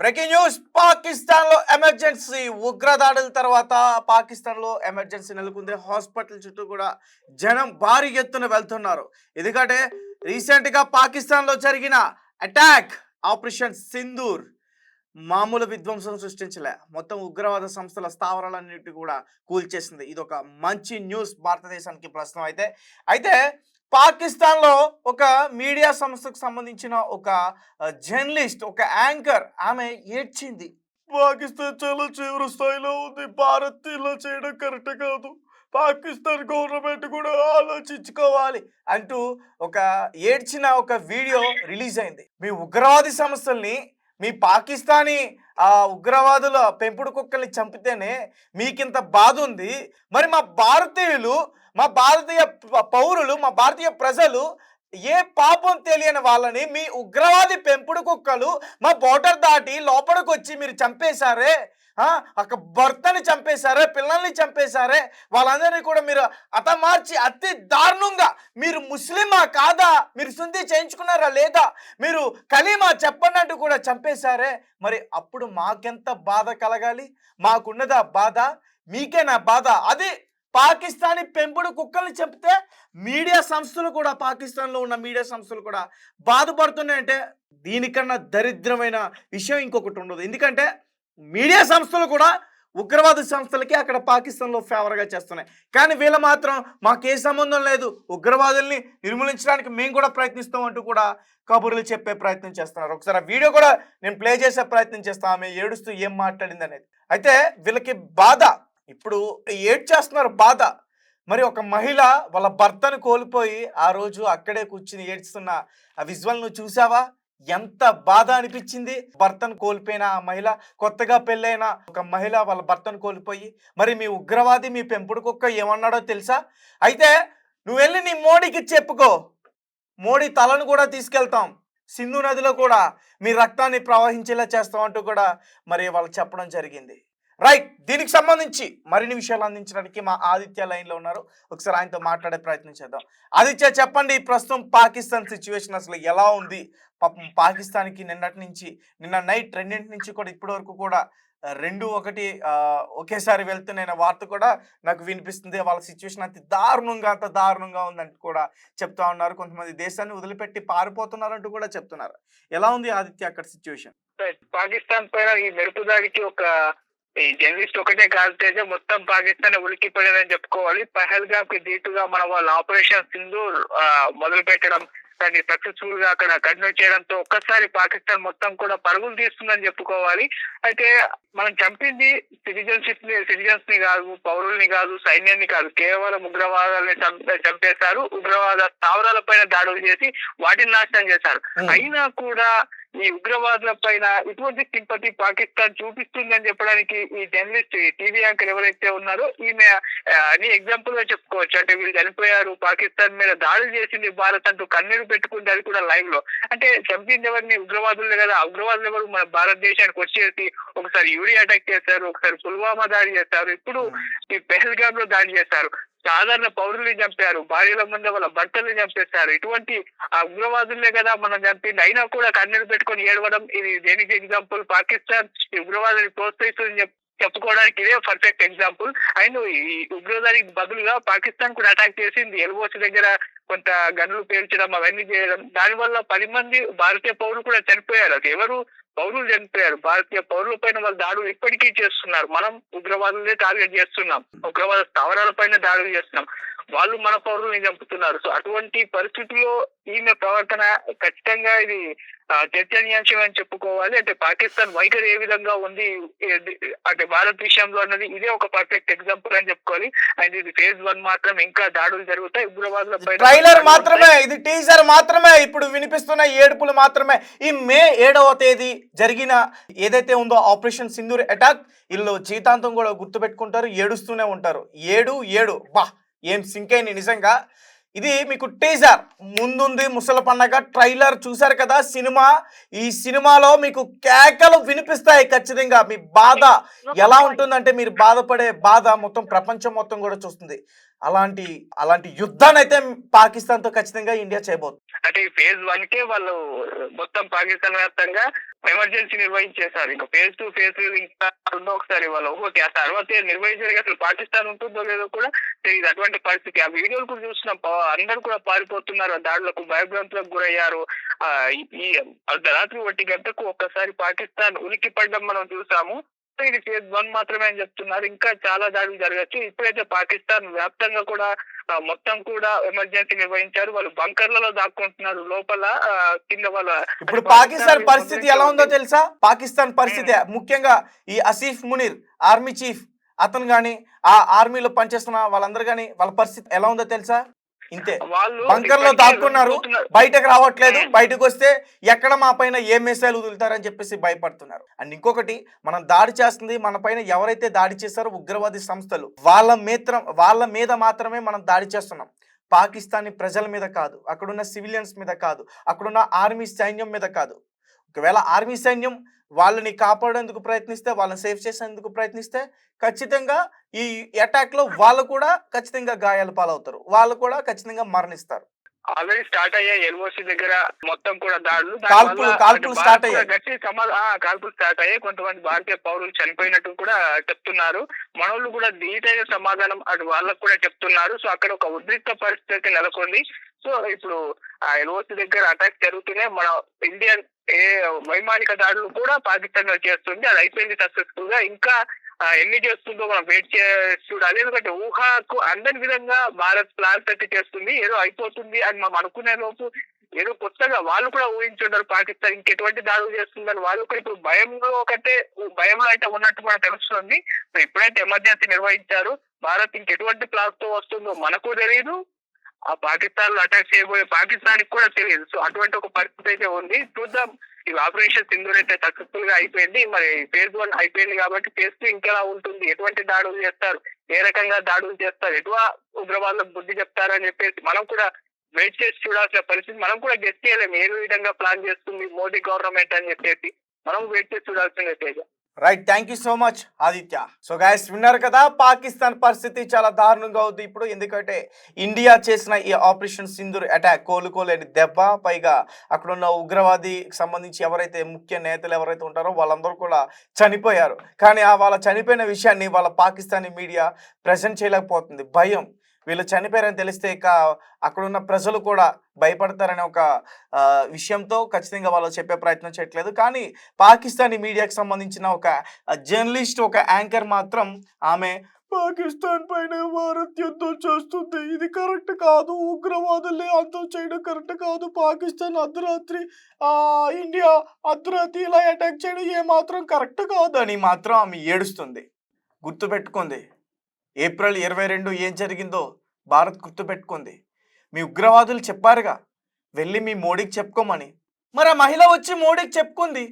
Breaking news Pakistan లో emergency ఉగ్రదాడుల తర్వాత పాకిస్తాన్ లో ఎమర్జెన్సీ నెలకొంది. హాస్పిటల్ చుట్టూ కూడా జనం భారీ ఎత్తున వెళ్తున్నారు. ఎందుకంటే రీసెంట్ గా పాకిస్తాన్ లో జరిగిన అటాక్ ఆపరేషన్ సింధూర్ మామూలు విధ్వంసం సృష్టించలే, మొత్తం ఉగ్రవాద సంస్థల స్థావరాలన్నిటి కూడా కూల్చేసింది. ఇది ఒక మంచి న్యూస్ భారతదేశానికి ప్రస్తుతం. అయితే పాకిస్తాన్లో ఒక మీడియా సంస్థకు సంబంధించిన ఒక జర్నలిస్ట్, ఒక యాంకర్, ఆమె ఏడ్చింది. పాకిస్తాన్ చాలా తీవ్ర స్థాయిలో ఉంది, భారత్ ఇలా చేయడం కరెక్ట్ కాదు, పాకిస్తాన్ గవర్నమెంట్ కూడా ఆలోచించుకోవాలి అంటూ ఒక ఏడ్చిన ఒక వీడియో రిలీజ్ అయింది. మీ ఉగ్రవాది సంస్థల్ని, మీ పాకిస్తానీ ఉగ్రవాదుల పెంపుడు కుక్కల్ని చంపితేనే మీకింత బాధ ఉంది, మరి మా భారతీయులు, మా భారతీయ పౌరులు, మా భారతీయ ప్రజలు, ఏ పాపం తెలియని వాళ్ళని మీ ఉగ్రవాది పెంపుడు కుక్కలు మా బోర్డర్ దాటి లోపలికి వచ్చి మీరు చంపేశారే, ఒక భర్తని చంపేశారే, పిల్లల్ని చంపేశారే, వాళ్ళందరినీ కూడా మీరు హతమార్చి అతి దారుణంగా, మీరు ముస్లిమా కాదా, మీరు శుద్ధి చేయించుకున్నారా లేదా, మీరు కలీమా చెప్పన్నట్టు కూడా చంపేశారే, మరి అప్పుడు మాకెంత బాధ కలగాలి? మాకున్నదా బాధ? మీకేనా బాధ? అది పాకిస్తానీ పెంపుడు కుక్కల్ని చంపితే మీడియా సంస్థలు కూడా, పాకిస్తాన్లో ఉన్న మీడియా సంస్థలు కూడా బాధపడుతున్నాయంటే దీనికన్నా దరిద్రమైన విషయం ఇంకొకటి ఉండదు. ఎందుకంటే మీడియా సంస్థలు కూడా ఉగ్రవాద సంస్థలకి అక్కడ పాకిస్తాన్లో ఫేవర్గా చేస్తున్నాయి. కానీ వీళ్ళు మాత్రం మాకే సంబంధం లేదు, ఉగ్రవాదుల్ని నిర్మూలించడానికి మేము కూడా ప్రయత్నిస్తాం అంటూ కూడా కబుర్లు చెప్పే ప్రయత్నం చేస్తున్నారు. ఒకసారి ఆ వీడియో కూడా నేను ప్లే చేసే ప్రయత్నం చేస్తాను, ఆమె ఏడుస్తూ ఏం మాట్లాడింది అనేది. అయితే వీళ్ళకి బాధ, ఇప్పుడు ఏడ్చేస్తున్నారు బాధ. మరి ఒక మహిళ వాళ్ళ భర్తను కోల్పోయి ఆ రోజు అక్కడే కూర్చుని ఏడ్చుతున్న ఆ విజువల్ నువ్వు చూసావా? ఎంత బాధ అనిపించింది. భర్తను కోల్పోయిన ఆ మహిళ, కొత్తగా పెళ్ళైన ఒక మహిళ వాళ్ళ భర్తను కోల్పోయి, మరి మీ ఉగ్రవాది, మీ పెంపుడు కుక్క ఏమన్నాడో తెలుసా? అయితే నువ్వు వెళ్ళి నీ మోడీకి చెప్పుకో, మోడీ తలను కూడా తీసుకెళ్తాం, సింధు నదిలో కూడా మీ రక్తాన్ని ప్రవహించేలా చేస్తాం అంటూ కూడా మరి వాళ్ళు చెప్పడం జరిగింది. రైట్, దీనికి సంబంధించి మరిన్ని విషయాలు అందించడానికి మా ఆదిత్య లైన్లో ఉన్నారు. ఒకసారి ఆయనతో మాట్లాడే ప్రయత్నం చేద్దాం. ఆదిత్య, చెప్పండి, ప్రస్తుతం పాకిస్తాన్ సిచ్యువేషన్ అసలు ఎలా ఉంది? పాపం పాకిస్తాన్కి నిన్న నైట్ రెండింటి నుంచి కూడా ఇప్పటి వరకు కూడా 2-1 ఒకేసారి వెళ్తున్న వార్త కూడా నాకు వినిపిస్తుంది. వాళ్ళ సిచ్యువేషన్ అంత దారుణంగా ఉందంటూ కూడా చెప్తా ఉన్నారు. కొంతమంది దేశాన్ని వదిలిపెట్టి పారిపోతున్నారంటూ కూడా చెప్తున్నారు. ఎలా ఉంది ఆదిత్య అక్కడ సిచ్యువేషన్? పాకిస్తాన్ పైన ఈ మెరుపు దాడికి ఈ జర్నలిస్ట్ ఒకటే కాల్తేజ మొత్తం పాకిస్తాన్ ఉలిక్కిపడిందని చెప్పుకోవాలి. పహల్గామ్ కి దీటుగా మన వాళ్ళు ఆపరేషన్ సింధూర్ మొదలు పెట్టడం, దాన్ని సక్సెస్ఫుల్ గా అక్కడ కంటిన్యూ చేయడంతో ఒక్కసారి పాకిస్తాన్ మొత్తం కూడా పరుగులు తీస్తుందని చెప్పుకోవాలి. అయితే మనం చంపింది సిటిజన్స్ ని కాదు, పౌరుల్ని కాదు, సైన్యాన్ని కాదు, కేవలం ఉగ్రవాదాలని చంపేశారు. ఉగ్రవాద స్థావరాల పైన దాడులు చేసి వాటిని నాశనం చేశారు. అయినా కూడా ఈ ఉగ్రవాదుల పైన ఇటువంటి సింపతి పాకిస్తాన్ చూపిస్తుందని చెప్పడానికి ఈ జర్నలిస్ట్, టీవీ యాంకర్ ఎవరైతే ఉన్నారో ఈమె అని ఎగ్జాంపుల్ గా చెప్పుకోవచ్చు. అంటే వీళ్ళు చనిపోయారు, పాకిస్తాన్ మీద దాడులు చేసింది భారత్ అంటూ కన్నీరు పెట్టుకుంది, అది కూడా లైవ్ లో. అంటే చంపింది ఎవరిని? ఉగ్రవాదులే కదా. ఉగ్రవాదులు ఎవరు? మన భారతదేశానికి వచ్చేసి ఒకసారి యూరి అటాక్ చేశారు, ఒకసారి పుల్వామా దాడి చేశారు, ఇప్పుడు ఈ పెహల్గామ్ లో దాడి చేశారు. సాధారణ పౌరుల్ని చంపారు, భార్యల ముందు వాళ్ళ భర్తల్ని చంపేశారు. ఇటువంటి ఆ ఉగ్రవాదులే కదా మనం చంపింది. అయినా కూడా కన్నీరు పెట్టుకొని ఏడవడం, ఇది దేనికి ఎగ్జాంపుల్? పాకిస్తాన్ ఈ ఉగ్రవాదాన్ని ప్రోత్సహిస్తుందని చెప్పుకోవడానికి ఇదే పర్ఫెక్ట్ ఎగ్జాంపుల్. అండ్ ఈ ఉగ్రవాదానికి బదులుగా పాకిస్తాన్ కూడా అటాక్ చేసింది. ఎల్ఓసి దగ్గర కొంత గన్నులు పేల్చడం, అవన్నీ చేయడం, దానివల్ల 10 మంది భారతీయ పౌరులు కూడా చనిపోయారు. అది ఎవరు? పౌరులు చనిపోయారు. భారతీయ పౌరుల పైన వాళ్ళు దాడులు ఇప్పటికీ చేస్తున్నారు. మనం ఉగ్రవాదులనే టార్గెట్ చేస్తున్నాం, ఉగ్రవాద స్థావరాల పైన దాడులు చేస్తున్నాం, వాళ్ళు మన పౌరుల్ని చంపుతున్నారు. సో అటువంటి పరిస్థితుల్లో ఈమె ప్రవర్తన ఖచ్చితంగా ఇది చర్చనీయాంశం అని చెప్పుకోవాలి. అంటే పాకిస్తాన్ వైఖరి ఏ విధంగా ఉంది అంటే భారత్ విషయంలో అన్నది ఇదే ఒక పర్ఫెక్ట్ ఎగ్జాంపుల్ అని చెప్పుకోవాలి. అండ్ ఇది ఫేజ్ 1 మాత్రం, ఇంకా దాడులు జరుగుతాయి ఉగ్రవాదుల పైన. ట్రైలర్ మాత్రమే, ఇది టీజర్ మాత్రమే, ఇప్పుడు వినిపిస్తున్న ఏడుపులు మాత్రమే. ఈ మే 7వ తేదీ జరిగిన ఏదైతే ఉందో ఆపరేషన్ సింధూర్ అటాక్, వీళ్ళు జీతాంతం కూడా గుర్తుపెట్టుకుంటారు, ఏడుస్తూనే ఉంటారు. 7 బా, ఏం సింక్ అయింది నిజంగా. ఇది మీకు టీజర్, ముందుంది ముసల పండగ. ట్రైలర్ చూసారు కదా సినిమా. ఈ సినిమాలో మీకు కేకలు వినిపిస్తాయి ఖచ్చితంగా. మీ బాధ ఎలా ఉంటుందంటే, మీరు బాధపడే బాధ మొత్తం ప్రపంచం మొత్తం కూడా చూస్తుంది. అలాంటి అలాంటి యుద్ధాన్ని అయితే పాకిస్తాన్తో ఖచ్చితంగా ఇండియా చేయబోతుంది. అంటే ఈ ఫేజ్ 1 కే వాళ్ళు మొత్తం పాకిస్తాన్ వ్యాప్తంగా ఎమర్జెన్సీ నిర్వహించేశారు. ఇంకా ఫేజ్ 2 ఫేజ్ 3 ఇంకా రెండో ఒకసారి వాళ్ళు ఓకే ఆ తర్వాత నిర్వహించడానికి అసలు పాకిస్తాన్ ఉంటుందో లేదో కూడా తెలియదు. అటువంటి పరిస్థితి ఆ వీడియోలు కూడా చూస్తున్నాం. అందరూ కూడా పారిపోతున్నారు, ఆ దాడులకు భయభ్రాంతులకు గురయ్యారు. ఈ అర్ధరాత్రి 1 గంటకు ఒక్కసారి పాకిస్తాన్ ఉనికి పడడం మనం చూసాము. ఇది ఫేజ్ 1 మాత్రమే అని చెప్తున్నారు. ఇంకా చాలా దాడులు జరగచ్చు. ఇప్పుడైతే పాకిస్తాన్ వ్యాప్తంగా కూడా మొత్తం కూడా ఎమర్జెన్సీ నిర్వహించారు. వాళ్ళు బంకర్లలో దాక్కుంటున్నారు లోపల కింద వాళ్ళ. ఇప్పుడు పాకిస్తాన్ పరిస్థితి ఎలా ఉందో తెలుసా? పాకిస్తాన్ పరిస్థితి ముఖ్యంగా ఈ ఆసిఫ్ మునీర్ ఆర్మీ చీఫ్ అతను గాని ఆ ఆర్మీలో పనిచేస్తున్న వాళ్ళందరూ గాని వాళ్ళ పరిస్థితి ఎలా ఉందో తెలుసా? ఇంతే, వాళ్ళు బంకర్ లో దాక్కున్నారు, బయటకు రావట్లేదు. బయటకు వస్తే ఎక్కడ మా పైన ఏ మిసైల్ వదులుతారని చెప్పేసి భయపడుతున్నారు. అండ్ ఇంకొకటి, మనం దాడి చేస్తుంది మన పైన ఎవరైతే దాడి చేశారో ఉగ్రవాది సంస్థలు వాళ్ళ మీద మాత్రమే మనం దాడి చేస్తున్నాం. పాకిస్తానీ ప్రజల మీద కాదు, అక్కడున్న సివిలియన్స్ మీద కాదు, అక్కడున్న ఆర్మీ సైన్యం మీద కాదు. ఒకవేళ ఆర్మీ సైన్యం వాళ్ళని కాపాడేందుకు ప్రయత్నిస్తే, వాళ్ళని సేవ్ చేసేందుకు ప్రయత్నిస్తే ఖచ్చితంగా ఈ అటాక్ లో వాళ్ళు కూడా ఖచ్చితంగా గాయాల పాలవుతారు, వాళ్ళు కూడా ఖచ్చితంగా మరణిస్తారు. ఆల్రెడీ స్టార్ట్ అయ్యాయి ఎల్ఓసి దగ్గర మొత్తం కూడా దాడులు. కాల్పులు స్టార్ట్ అయ్యాయి. గట్టి కాల్పులు స్టార్ట్ అయ్యాయి. కొంతమంది భారతీయ పౌరులు చనిపోయినట్టు కూడా చెప్తున్నారు. మనోళ్ళు కూడా ధీటైన సమాధానం అటు వాళ్ళకు కూడా చెప్తున్నారు. సో అక్కడ ఒక ఉద్రిక్త పరిస్థితి నెలకొంది. సో ఇప్పుడు ఆ ఎల్ఓసి దగ్గర అటాక్ జరుగుతూనే మన ఇండియన్ వైమానిక దాడులు కూడా పాకిస్తాన్ చేస్తుంది. అది అయిపోయింది సక్సెస్ఫుల్ గా. ఇంకా ఎన్ని చేస్తుందో మనం వెయిట్ చేసి చూడాలి. ఎందుకంటే ఊహకు అందని విధంగా భారత్ ప్లాన్స్ అయితే చేస్తుంది. ఏదో అయిపోతుంది అని మనం అనుకునే లోపు ఏదో కొత్తగా వాళ్ళు కూడా ఊహించుంటారు పాకిస్తాన్ ఇంకెటువంటి దాడులు చేస్తుందని. వాళ్ళు కూడా ఇప్పుడు భయంలో అయితే ఉన్నట్టు మనకు తెలుస్తుంది. ఇప్పుడైతే ఎమర్జెన్సీ నిర్వహించారు. భారత్ ఇంకెటువంటి ప్లాన్స్ తో వస్తుందో మనకు తెలియదు, ఆ పాకిస్తాన్ లో అటాక్ చేయబోయే పాకిస్తాన్ కూడా తెలియదు. సో అటువంటి ఒక పరిస్థితి అయితే ఉంది. చూద్దాం. ఈ ఆపరేషన్ సింధూర్ అయితే సక్సెస్ఫుల్ గా అయిపోయింది. మరి ఫేజ్ 1 అయిపోయింది కాబట్టి ఫేజ్ 2 ఇంకెలా ఉంటుంది, ఎటువంటి దాడులు చేస్తారు, ఏ రకంగా దాడులు చేస్తారు, ఎటువంటి ఉగ్రవాదులకు బుద్ధి చెప్తారని చెప్పేసి మనం కూడా వెయిట్ చేసి చూడాల్సిన పరిస్థితి. మనం కూడా గెస్ట్ చేయలేము ఏ విధంగా ప్లాన్ చేస్తుంది మోడీ గవర్నమెంట్ అని చెప్పేసి. మనం వెయిట్ చేసి చూడాల్సిందే Teja. Right, thank you so much Aditya. So guys విన్నారు కదా, పాకిస్తాన్ పరిస్థితి చాలా దారుణంగా ఉంది ఇప్పుడు. ఎందుకంటే ఇండియా చేసిన ఈ ఆపరేషన్ సింధూర్ అటాక్ కోలుకోలేని దెబ్బ, పైగా అక్కడున్న ఉగ్రవాదికి సంబంధించి ఎవరైతే ముఖ్య నేతలు ఎవరైతే ఉంటారో వాళ్ళందరూ కూడా చనిపోయారు. కానీ వాళ్ళ చనిపోయిన విషయాన్ని వాళ్ళ పాకిస్తానీ మీడియా ప్రజెంట్ చేయలేకపోతుంది. భయం, వీళ్ళు చనిపోయారని తెలిస్తే ఇక అక్కడున్న ప్రజలు కూడా భయపడతారనే ఒక విషయంతో ఖచ్చితంగా వాళ్ళు చెప్పే ప్రయత్నం చేయట్లేదు. కానీ పాకిస్తానీ మీడియాకి సంబంధించిన ఒక జర్నలిస్ట్, ఒక యాంకర్ మాత్రం ఆమె పాకిస్తాన్ పైన భారత్ యుద్ధం చేస్తుంది, ఇది కరెక్ట్ కాదు, ఉగ్రవాదుల్ని అంతం చేయడం కరెక్ట్ కాదు, పాకిస్తాన్ అర్ధరాత్రి ఇండియా అర్ధరాత్రి ఇలా అటాక్ చేయడం ఏమాత్రం కరెక్ట్ కాదు అని మాత్రం ఆమె ఏడుస్తుంది. గుర్తుపెట్టుకుంది, ఏప్రిల్ 22 ఏం జరిగిందో భారత్ గుర్తుపెట్టుకుంది. మీ ఉగ్రవాదులు చెప్పారుగా వెళ్ళి మీ మోడీకి చెప్పుకోమని. మరి ఆ మహిళ వచ్చి మోడీకి చెప్పుకుంది.